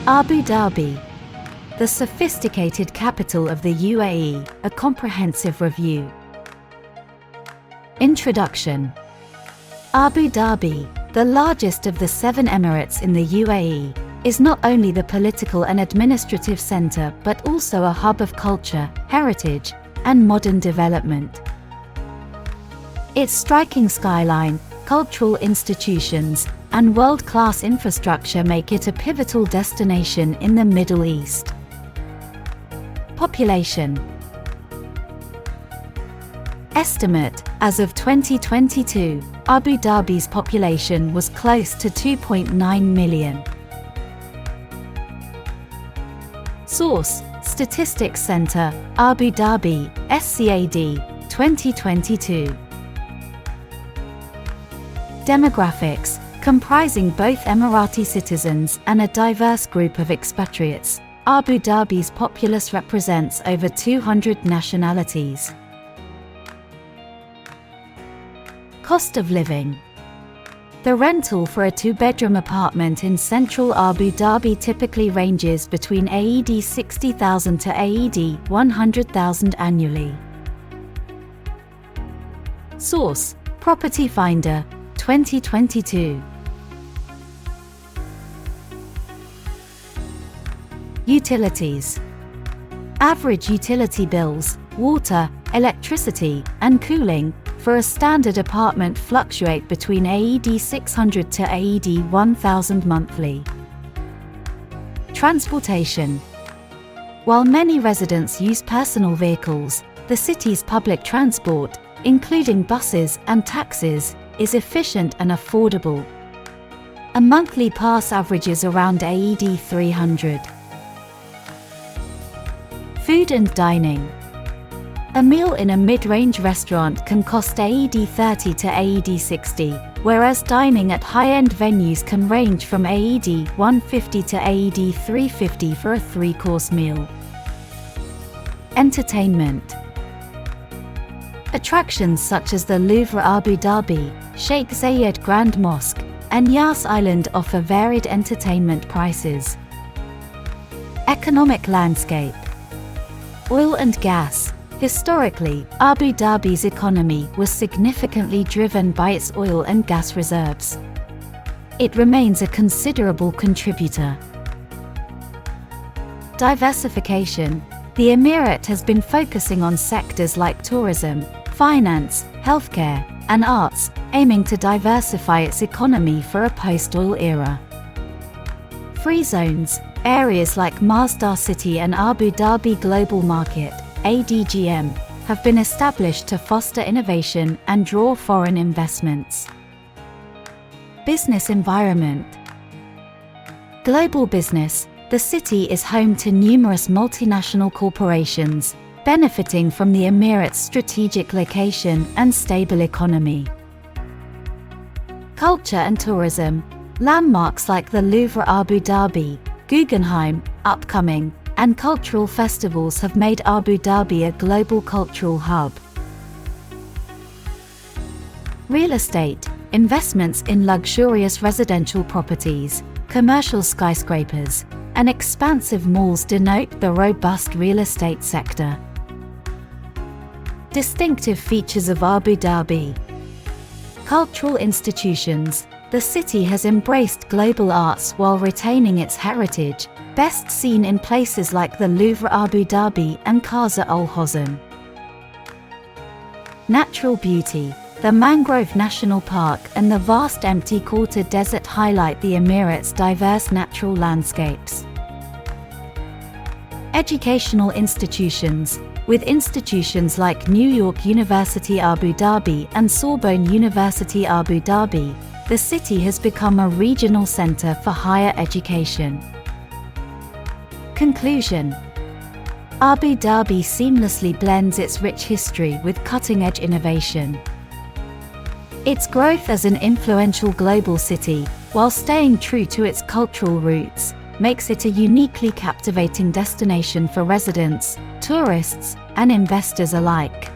Abu Dhabi, the sophisticated capital of the UAE, a comprehensive review. Introduction. Abu Dhabi, the largest of the 7 emirates in the UAE, is not only the political and administrative center but also a hub of culture, heritage, and modern development. Its striking skyline, cultural institutions, and world-class infrastructure make it a pivotal destination in the Middle East. Population. Estimate: as of 2022, Abu Dhabi's population was close to 2.9 million. Source: Statistics Center, Abu Dhabi, SCAD, 2022. Demographics: comprising both Emirati citizens and a diverse group of expatriates, Abu Dhabi's populace represents over 200 nationalities. Cost of living. The rental for a 2-bedroom apartment in central Abu Dhabi typically ranges between AED 60,000 to AED 100,000 annually. Source: Property Finder, 2022. Utilities. Average utility bills, water, electricity, and cooling, for a standard apartment fluctuate between AED 600 to AED 1000 monthly. Transportation. While many residents use personal vehicles, the city's public transport, including buses and taxis, is efficient and affordable. A monthly pass averages around AED 300. Food and dining. A meal in a mid-range restaurant can cost AED 30 to AED 60, whereas dining at high-end venues can range from AED 150 to AED 350 for a 3-course meal. Entertainment. Attractions such as the Louvre Abu Dhabi, Sheikh Zayed Grand Mosque, and Yas Island offer varied entertainment prices. Economic landscape. Oil and gas. Historically, Abu Dhabi's economy was significantly driven by its oil and gas reserves. It remains a considerable contributor. Diversification. The Emirate has been focusing on sectors like tourism, finance, healthcare, and arts, aiming to diversify its economy for a post-oil era. Free zones. Areas like Masdar City and Abu Dhabi Global Market, ADGM, have been established to foster innovation and draw foreign investments. Business environment. Global business. The city is home to numerous multinational corporations, benefiting from the Emirates' strategic location and stable economy. Culture and tourism. Landmarks like the Louvre Abu Dhabi, Guggenheim, upcoming, and cultural festivals have made Abu Dhabi a global cultural hub. Real estate. Investments in luxurious residential properties, commercial skyscrapers, and expansive malls denote the robust real estate sector. Distinctive features of Abu Dhabi. Cultural institutions. The city has embraced global arts while retaining its heritage, best seen in places like the Louvre Abu Dhabi and Casa Al Hosn. Natural beauty. The Mangrove National Park and the vast empty quarter desert highlight the Emirates' diverse natural landscapes. Educational institutions. With institutions like New York University Abu Dhabi and Sorbonne University Abu Dhabi, the city has become a regional center for higher education. Conclusion. Abu Dhabi seamlessly blends its rich history with cutting-edge innovation. Its growth as an influential global city, while staying true to its cultural roots, makes it a uniquely captivating destination for residents, tourists, and investors alike.